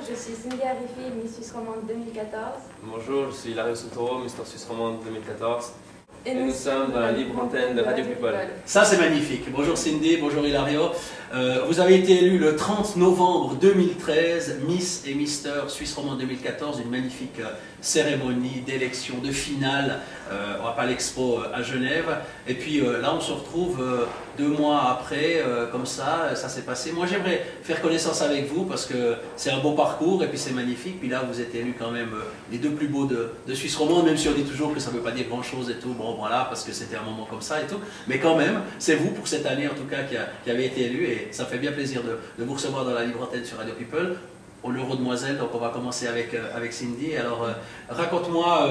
je suis Cindy Arifi, Miss Suisse Romande 2014. Bonjour, je suis Hilario Sotoro, Mister Suisse Romande 2014. Et nous sommes sommes dans la libre antenne de Radio People. Ça c'est magnifique. Bonjour Cindy, bonjour Hilario. Vous avez été élu le 30 novembre 2013 Miss et Mister Suisse Romande 2014, une magnifique cérémonie d'élection, de finale au Rapal Expo à Genève. Et puis là on se retrouve 2 mois après, comme ça s'est passé. Moi j'aimerais faire connaissance avec vous parce que c'est un beau parcours et puis c'est magnifique. Puis là vous êtes élus quand même les 2 plus beaux de Suisse Romande, même si on dit toujours que ça ne veut pas dire grand chose et tout. Bon voilà, parce que c'était un moment comme ça et tout. Mais quand même, c'est vous pour cette année en tout cas qui avez été élu et ça fait bien plaisir de vous recevoir dans la libre antenne sur Radio People. Honneur aux demoiselles, donc on va commencer avec Cindy. Alors raconte-moi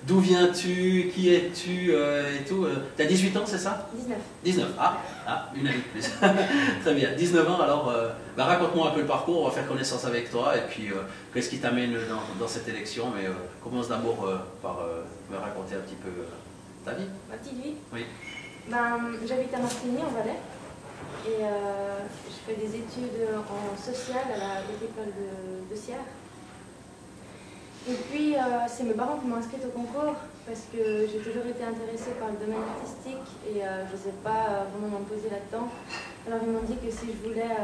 d'où viens-tu, qui es-tu et tout. Tu as 18 ans, c'est ça? 19. 19, une année de plus. Très bien, 19 ans, alors raconte-moi un peu le parcours, on va faire connaissance avec toi et puis qu'est-ce qui t'amène dans cette élection. Mais commence d'abord par me raconter un petit peu ta vie. Ma petite vie? Oui. J'habite à Martigny, en Valais. Et je fais des études en social à la haute école de Sierre. Et puis, c'est mes parents qui m'ont inscrite au concours parce que j'ai toujours été intéressée par le domaine artistique et je n'osais pas vraiment m'imposer là-dedans. Alors ils m'ont dit que si je voulais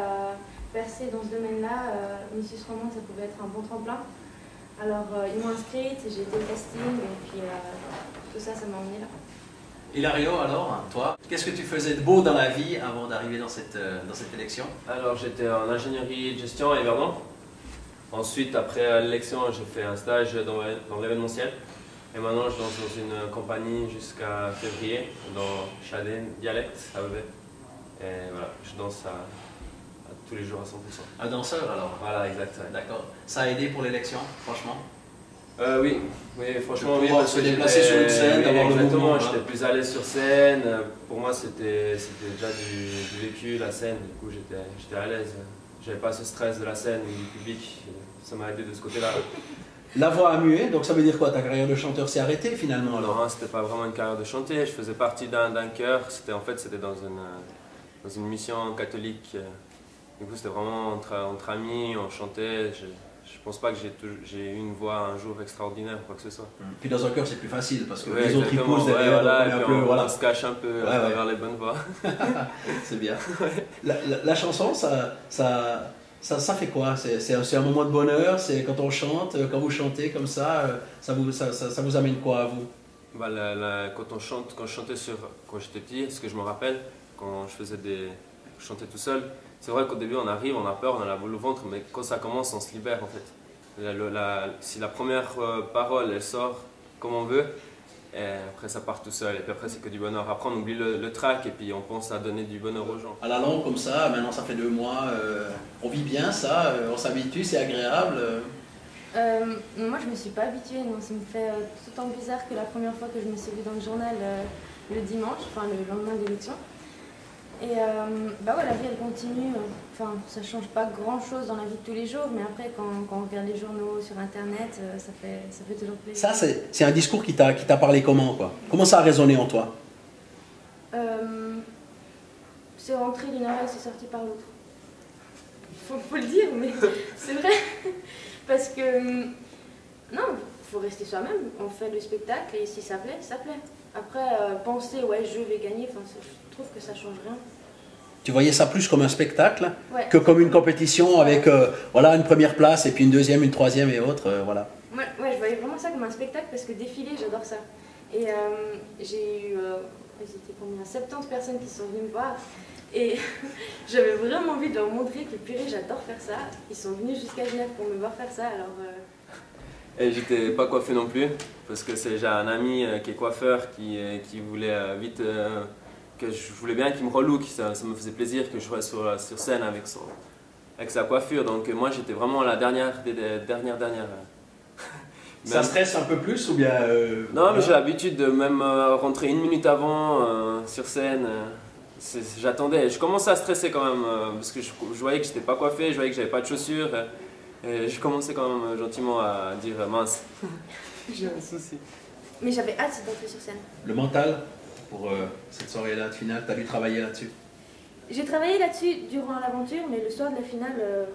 percer dans ce domaine-là, Miss Suisse Romande, ça pouvait être un bon tremplin. Alors ils m'ont inscrite, j'ai été au casting et puis tout ça, ça m'a emmenée là. Hilario, alors, toi, qu'est-ce que tu faisais de beau dans la vie avant d'arriver dans cette élection? Alors j'étais en ingénierie de gestion à Yverdon. Ensuite, après l'élection, j'ai fait un stage dans l'événementiel. Et maintenant, je danse dans une compagnie jusqu'à février, dans Chadin Dialect à Vevey. Et voilà, je danse à tous les jours à 100%. Un danseur alors? Voilà, exact. D'accord. Ça a aidé pour l'élection, franchement? Oui, franchement, oui, parce se que déplacer sur une scène, d'avoir le mouvement. Exactement, j'étais plus à l'aise sur scène. Pour moi, c'était déjà du vécu, la scène. Du coup, j'étais à l'aise. J'avais pas ce stress de la scène ou du public. Ça m'a aidé de ce côté-là. La voix a mué, donc ça veut dire quoi? Ta carrière de chanteur s'est arrêtée finalement alors? Non, c'était pas vraiment une carrière de chanter. Je faisais partie d'un chœur. C'était dans une mission catholique. Du coup, c'était vraiment entre amis, on chantait. Je pense pas que j'ai eu une voix un jour extraordinaire ou quoi que ce soit. Puis dans un chœur c'est plus facile parce que ouais, les autres ils poussent derrière, on se cache un peu à travers les bonnes voix. C'est bien. La chanson, ça fait quoi? C'est un moment de bonheur? C'est quand on chante, quand vous chantez comme ça vous amène quoi à vous? Quand je chantais quand j'étais petit, ce que je me rappelle, quand je chantais tout seul, c'est vrai qu'au début on arrive, on a peur, on a la boule au ventre, mais quand ça commence, on se libère en fait. Si la première parole elle sort comme on veut, et après ça part tout seul, et puis après c'est que du bonheur. Après on oublie le trac et puis on pense à donner du bonheur aux gens. À la longue comme ça, maintenant ça fait 2 mois, on vit bien ça, on s'habitue, c'est agréable. Moi je me suis pas habituée, non. Ça me fait tout autant bizarre que la première fois que je me suis vue dans le journal le dimanche, enfin le lendemain de l'élection. Et la vie elle continue, enfin ça change pas grand chose dans la vie de tous les jours, mais après quand on regarde les journaux sur internet, ça fait toujours plaisir. Ça c'est un discours qui t'a parlé comment quoi? Comment ça a résonné en toi? C'est rentré d'une oreille, c'est sorti par l'autre. Faut le dire, mais c'est vrai. Parce que, non, faut rester soi-même, on fait le spectacle et si ça plaît, ça plaît. Après, penser, ouais, je vais gagner, je trouve que ça change rien. Tu voyais ça plus comme un spectacle ouais. que comme une compétition avec voilà, une première place et puis une deuxième, une troisième et autres, voilà. Ouais, je voyais vraiment ça comme un spectacle parce que défiler, j'adore ça. Et j'ai eu, c'était combien, 70 personnes qui sont venues me voir. Et j'avais vraiment envie de leur montrer que purée, j'adore faire ça. Ils sont venus jusqu'à Genève pour me voir faire ça, alors... Et j'étais pas coiffé non plus, parce que j'ai un ami qui est coiffeur qui voulait vite... que je voulais bien qu'il me relook, ça me faisait plaisir que je sois sur scène avec sa coiffure. Donc moi j'étais vraiment la dernière des dernières. Ça stresse un peu plus ou bien non, mais j'ai l'habitude de même rentrer 1 minute avant sur scène. J'attendais, je commençais à stresser quand même parce que je voyais que j'étais pas coiffé, je voyais que j'avais pas de chaussures. Et je commençais quand même gentiment à dire mince, j'ai un souci. Mais j'avais hâte d'entrer sur scène. Le mental pour cette soirée-là de finale, tu as dû travailler là-dessus? J'ai travaillé là-dessus durant l'aventure, mais le soir de la finale,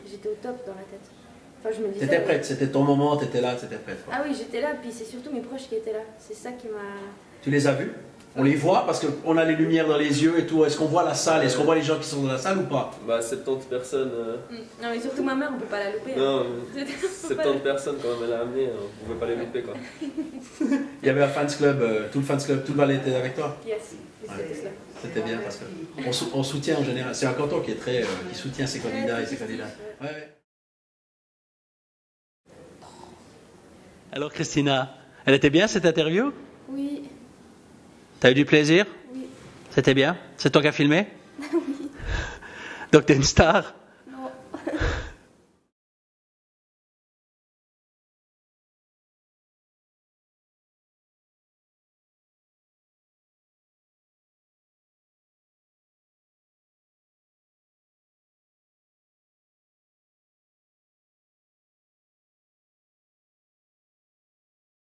j'étais au top dans la tête. Enfin, je me disais... T'étais prête, c'était ton moment, t'étais là, t'étais prête. Quoi. Ah oui, j'étais là, puis c'est surtout mes proches qui étaient là. C'est ça qui m'a... Tu les as vus? On les voit parce qu'on a les lumières dans les yeux et tout. Est-ce qu'on voit la salle? Est-ce qu'on voit les gens qui sont dans la salle ou pas? Bah 70 personnes. Non mais surtout ma mère, on peut pas la louper. Non, Hein. 70 personnes quand même elle a amené, on pouvait pas les louper quoi. Il y avait un fans club, tout le fans club, tout le ballet était avec toi? Yes, c'était cela. C'était bien parce qu'on soutient en général. C'est un canton qui est très, qui soutient ses candidats et ses candidats. Ouais, ouais. Alors Christina, elle était bien cette interview? Oui. T'as eu du plaisir? Oui. C'était bien? C'est toi qui as filmé? Oui. Donc t'es une star?